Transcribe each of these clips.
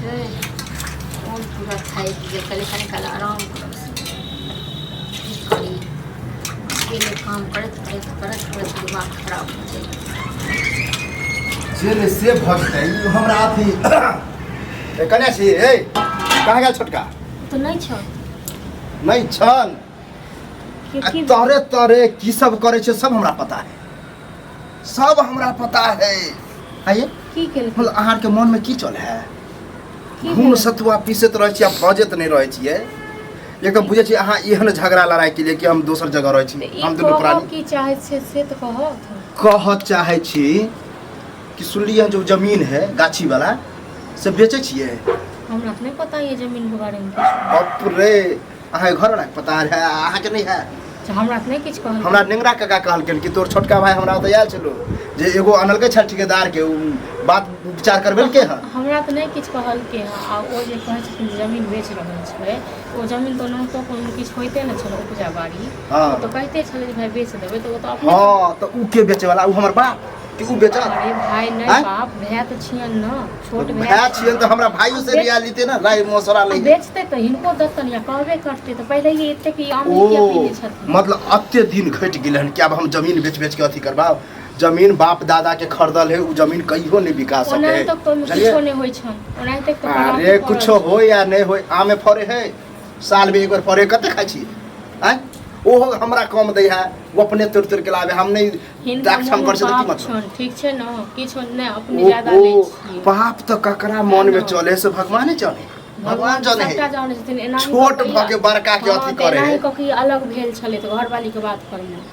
कौन पूरा खाए पिए कल खाने कल आराम करब करी अकेले काम करत दिमाग खराब हो जाए जेल से भगतै हमरा अथी कन्या छी ए कहाँ गेल छोटका तो नहीं छ नहीं छन तोरे तोरे की सब करे छे सब हमरा पता है सब हमरा पता है आइए की केल मतलब आहार के मन में की चल है खून सतुआ पीसत रहे छी आ भजत नहीं रहे छी एकदम बुझे छी अहाँ एहन झगड़ा लड़ाई के लिए कि हम दोसर जगह रहे छी हम दुनू प्राणी की चाहे छे से तो कह चाहे छी कि सुनलिए जो जमीन है गाछी वाला से बेचे छिए हमरा नहीं पता ये जमीन के बारे में बाप रे अहाँ घर वाला पता है अहाँ के नहीं है हमरा नहीं किछ कहल हमरा नेंगरा काका कहलकन कि तोर छोटका भाई हमरा तो आयल छलो जे एगो अनलके छल ठेकेदार के बात विचार करबेल के है हमरा तो नहीं किछ कहल के आ ओ जे कहै छै जमीन बेच रहल छै ओ जमीन तो न तो कोनो किछ होइते न छल उपजा बाड़ी तो कहते छल जे भाई बेच देबै तो तो अपने हां तो उ के बेचे वाला उ हमर बाप कि उ बेचा अरे भाई नहीं बाप भैया तो छियन न छोट भैया छियन तो हमरा भाइयों से लिया लेते ना राय मोसरा ले बेचते तो हिनको दस्तन या कहबे करते तो पहले ही एते कि आम के पीने छथि मतलब अत्ते दिन घट गेलन कि अब हम जमीन बेच के अथी करबाओ जमीन बाप दादा के खरीदल है उ जमीन कहियो नहीं बिका सके ओना तक तो कुछो नहीं होय छन ओना तक तो अरे कुछो हो या नहीं हो आमे फरे है साल में एक बार फरे कते खाइ छी हैं ओहो हमरा कम दै है वो अपने तुर के लावे हम नहीं दाक्षम कर से की मतलब ठीक छे न किछो नहीं अपने ज्यादा ले छी पाप तो ककरा मन में चले से भगवान जाने भगवान जाने है छोट भके बड़का के अथी करे है ककी अलग भेल छले तो घर वाली के बात करना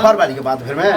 घर वाली के बात फिर में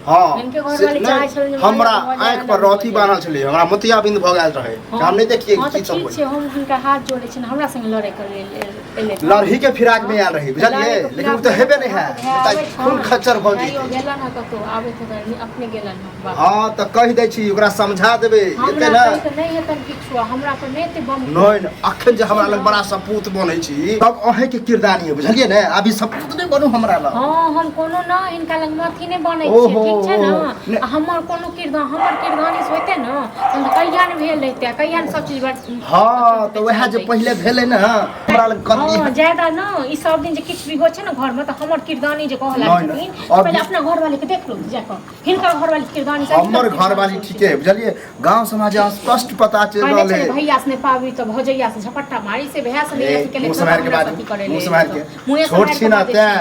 हां इनके घर वाली चाहे छल हमरा आंख पर रोथी बानल छले हमरा मोतिया बिंद भ गेल रहे हम नहीं देखिए की सब ठीक छे हम हुनका हाथ जोड़े छन हमरा संग लड़े कर ले लड़ही के फिराक में आल रही बुझलिए लेकिन वो तो हेबे नहीं है खून खच्चर भ गई गेला ना कतो आबे तो अपने गेला ना हां तो कह दे छी ओकरा समझा देबे एते ना नहीं हेतन किछो हमरा पर नहीं ते बम नहीं अखन जे हमरा लग बड़ा सपूत बनै छी तब अहे के किरदानी है बुझलिए ना अभी सपूत नहीं बनू हमरा लग हां हम कोनो ना इनका लग माथी नहीं बनै छी ठीक छे ना हमर कोनो किरदान हमर किरदानी होते ना हम कहिया न भेल रहते कहिया न सब चीज हां तो वह जे पहले भेले ना हमरा लग कथि हां ज्यादा ना ई सब दिन जे किछ भी हो छै ना घर में तो हमर किरदानी जे कहला छथिन पहले अपना घर वाले के देख लो जाके हिनकर घर वाली किरदानी हमर घर वाली ठीक है बुझलिए गांव समाज स्पष्ट पता चल रहल है भैया से पावी तो भौजैया से झपट्टा मारी से भैया से नहीं ऐसे के ले मुसमार के बाद मुसमार के छोट छी ना ते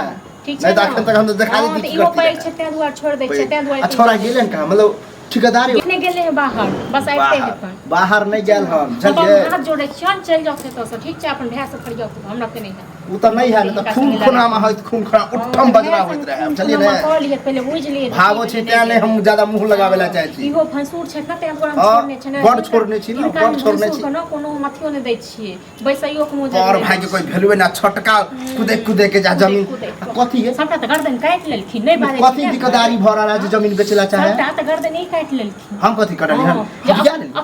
नहीं दाखन तक हम देखा दी ई वो पैर छै ते दुआर छोड़ दे छै ते दुआर छोरा गेलन का मतलब ठेकेदार कितने गेले हैं बाहर बस आते हैं बाहर नहीं गेल हम चलिए हाथ जोड़े चल जाओ तो ठीक है अपन भैया से खड़ जाओ तो हमरा के नहीं है उ त नहीं है न त खून खुना में है खून खुना उठम बजरा होइत रहे चलिए ना कह लिए पहले बुझ लिए भागो छी ते नहीं हम ज्यादा मुंह लगावेला चाहे छी इहो फंसूर छै न ते हम छोड़ने छै न बड़ छोड़ने छी न बड़ छोड़ने छी कोनो मथियो नहीं दै छिए बैसइयो के मुंह और भाई के कोई वैल्यू ना छटका कुदे के जा जमीन कथि है सबटा त गर्दन काट लेलखिन नहीं बारे कथि दिकदारी भरा रहा जे जमीन बेचला चाहे सबटा त गर्दन नहीं काट लेलखिन हम कथि करली हम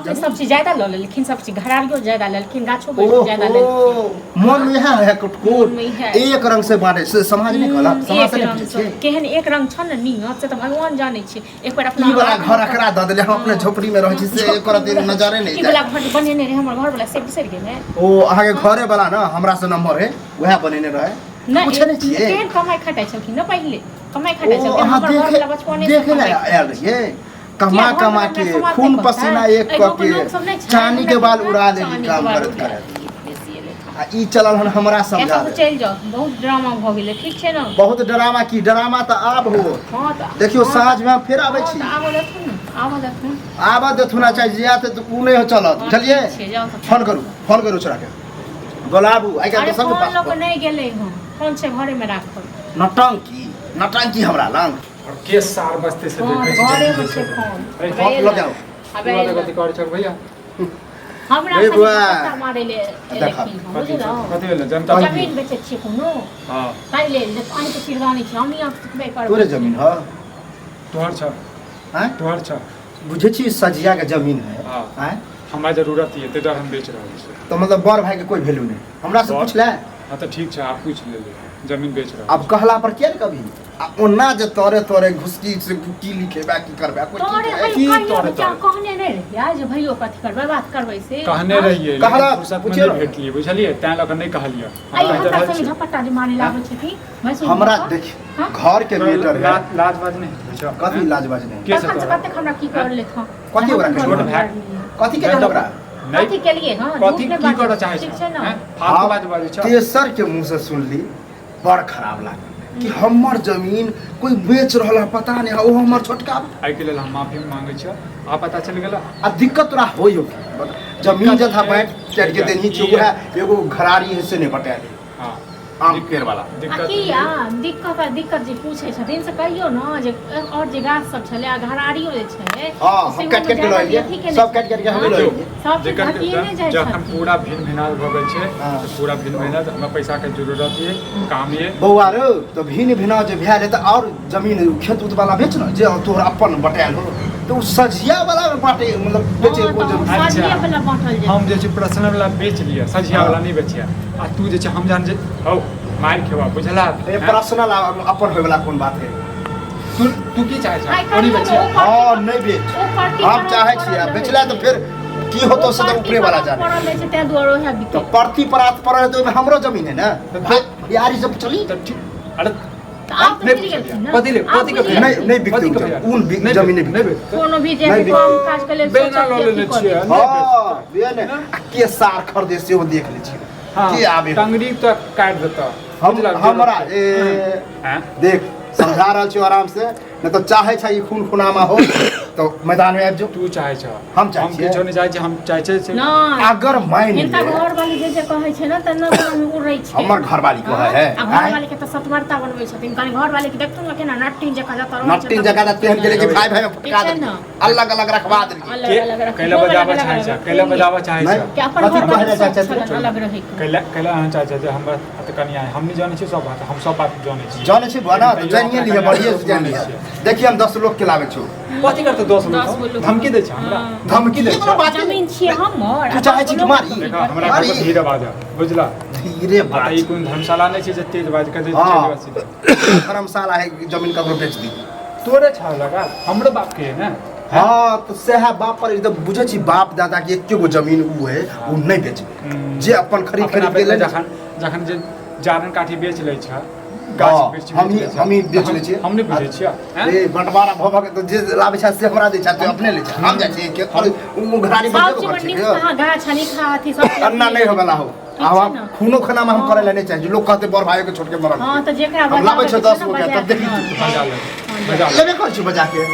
अपने सब चीज ज्यादा ल लेलखिन सब चीज घरारियो ज्यादा लेलखिन गाछो ज्यादा लेलखिन मन में है कुटकुट एक रंग से बाटे से समाज नहीं कहला समाज से नहीं पूछे केहन एक रंग छ न नियत से त भगवान जाने छी एक बार अपना ई वाला घर अकरा द देले हम अपने झोपड़ी में रहै छी से एक कर दिन नजरे नहीं ई वाला घर बनेने रहे हमर घर वाला से बिसर गेले ओ आगे घरे वाला ना हमरा से नंबर है वह बनेने रहे पूछे नहीं छी केहन कमाई खटाई छलखिन न पहिले कमाई खटाई छलखिन हमर घर वाला बचपने से देखे ना यार ये कमा के खून पसीना एक के चांदी के बाल उड़ा देली काम करत ई चलल हन हमरा समझा चल जाओ बहुत ड्रामा भ गेले ठीक छै न बहुत ड्रामा की ड्रामा त आब हो हां त देखियो साँझ में फिर आबै छी आब देथुना चाहिए जिया त उ नहीं हो चलत चलिए फोन करू छोरा के बोलाबू आई के सब के पास लोग नहीं गेले हम फोन से घरे में राखल नटंकी हमरा लंग और के सार बस्ते से देखे घरे में से फोन लग जाओ अबे गति कर छक भैया हमरा से पत्ता मारे ले लेकिन कथि भेल जनता जमीन बेचे छी कोनो हां ताई ले पानी के किरदानी छी हम यहां पे कर तोरे जमीन ह तोहर छ हैं तोहर छ बुझे छी सजिया के जमीन है हैं हमरा जरूरत है ते डर हम बेच रहल छी तो मतलब बड़ भाई के कोई वैल्यू नहीं हमरा से पूछ ले हाँ तो ठीक है आप पूछ ले जमीन बेच रहा अब कहला पर क्या कभी ओना जे तोरे तोरे घुसकी से की लिखेबा की करबा कोई तोरे ठीक है भाई की कहियो तोरे क्या तोरे? कहने नहीं रहिया जे भइयो कथी करबै बात करबै से कहने रहिए कहला, लेकिन फुर्सत में पूछिए नहीं ना। भेटलिए बुझलिए तैं लऽ कऽ नहीं कहलिए आई हमरा संग झपट्टा जे मारे लागे छथि मैं सुन हमरा देख हाँ? घर के मैटर है लाजवाज नहीं बुझो कथी लाज बाज नहीं के से कथन से तोरा? कते हमरा की कर ले था कथी ओकरा के छोट भाई? कथी के कहल ओकरा कथी के लिए हां कथी की करऽ चाहे ठीक छै ना फालतू बात बाजै छ तेसर के मुंह से सुनली बड़ खराब लागल कि हमर जमीन कोई बेच रहल है पता नहीं ओ हमर छोटका एहि के लेल हम माफी मांगै छी आ पता चल गेला आ दिक्कत तोरा होइयो जमीन जथा बैठ चढ़ के देनी चुप है एगो घरारी है से नहीं बटाली हां आम पेड़ वाला दिक्कत दिक्कत जे पूछे छथिन से कहियो न जे और जे गाछ सब छले आ घरारियो जे छै हां हम काट के लइए सब काट के हम लइए सब चीज जेकर घटिए नहि जाइ जखन छथिन पूरा भिन भिनाल भऽ गेल छै हाँ। तऽ पूरा भिन भिनाल हमरा पैसा के जरूरत है काम ये बौआ रो तो भिन भिना जे भेल है त और जमीन खेत उत वाला बेच न जे तोहर अपन बटायल हो तो सजिया वाला में बाटे मतलब बेचे को जरूरत अच्छा। साजिए वाला बांटल जे हम जे छै पर्सनल वाला बेच लिया सजिया वाला नहीं बेचिया आ तू जे छै हम जान जे हौ मार खेवा बुझला ए पर्सनल अपन होय वाला कोन बात है तू की चाहे आइ छै काल्हि ओनी बेचिया ओ हां नहीं बेच ओ पार्टी हम चाहे छियै बेचला तो फिर की होतो से तो ऊपरे वाला जाने पड़ल छै ते दुआरो है तो बिके प्रति परात पर तो हमरो जमीन है ना यारी सब चली तऽ ठीक अरे आप नहीं चली गेलखिन ना पति ले पति के आप भेल। नहीं नहीं बिकते पति के उधर। भेल। उन नहीं जमीन नहीं नहीं बिकते। बेचते। कोनो भी जे नहीं काम काज के लेल बेना लऽ लेने छियै हां बेन के सार खरीदे से वो देख ले छी के आबे टंगड़ी तक काट देता हमरा ए हैं देख समझा रहल छी आराम से नहीं तो चाहे छै खून खुनामा हो तो मैदान में आबि जो तू चाहे छ हम चाहै हम छियै। किछो नहीं चाहे छी हम चाहे छै ना अगर मान इनका ले घर वाली जे कहै छै ना त न में उड़ै छै हमर घरवाली को है आ घर वाली के त सतवर्ता बनबै छथिन कनी घर वाली के देखतौ ना केना नट्टी जका जता रहै नट्टी जगह तेहन के लेके भाई भाई में फटका ठीक छै दे ना। अलग अलग रखवा दे अलग अलग कैला बजावा चाहे छ कैला बजावा चाहे नहीं। छ के अपन कथी घर वाली कहले चाहे सब छै? अलग रहै के कैला हम चाहे छ हमरा त कनिया है हम नहीं जाने छी सब बात हम सब बात जाने छी जाने छी बना तो जानिए लिए बढ़िए से जान लिया देखिए हम 10 लोग के लावे छु कथी करते 10 10 लोग लोग। धमकी दे छ हमरा हाँ। धमकी दे छै। बात जमीन छियै हमर तू चाहे छी कि मारी? देखा हमरा घर पर धीरे बाजा बुझला धीरे आ बात ई कोन धर्मशाला नहीं छै जे तेज बाज के दे हाँ। चली धर्मशाला है जमीन ककरो बेच दी तोरे छ लगा हमरो बाप के है ना हाँ तो सेहा बाप पर एकदम बुझे छी बाप दादा के एके गो जमीन उ है उ नहीं बेचबे जे अपन खरीद अपना खरीद के ले जखन जखन जे जारन काठी बेच लै छ हाँ, गाछ वृक्ष हम ही बेच लै छियै। हम नहीं बुझै छियै हैं? ए बंटवारा भऽ के तो जे लावे छै से हमरा दे छै तो अपने ले छै हम जा छी के और उ घरानी सब बजे चीज को बन्नी छै कहाँ गाछ हनी खा अथी सब अन्ना नहीं होबेला हो ठीक आब छै ना। खूनो खाना में हम करे ला नहीं चाहिए लोग कहते बड़ भाई के छोड़ के मरल हाँ तो जेकरा हम लाबै छै 10 गो के तब देखी मजा ले मजा ले लेबे कर छी बजा के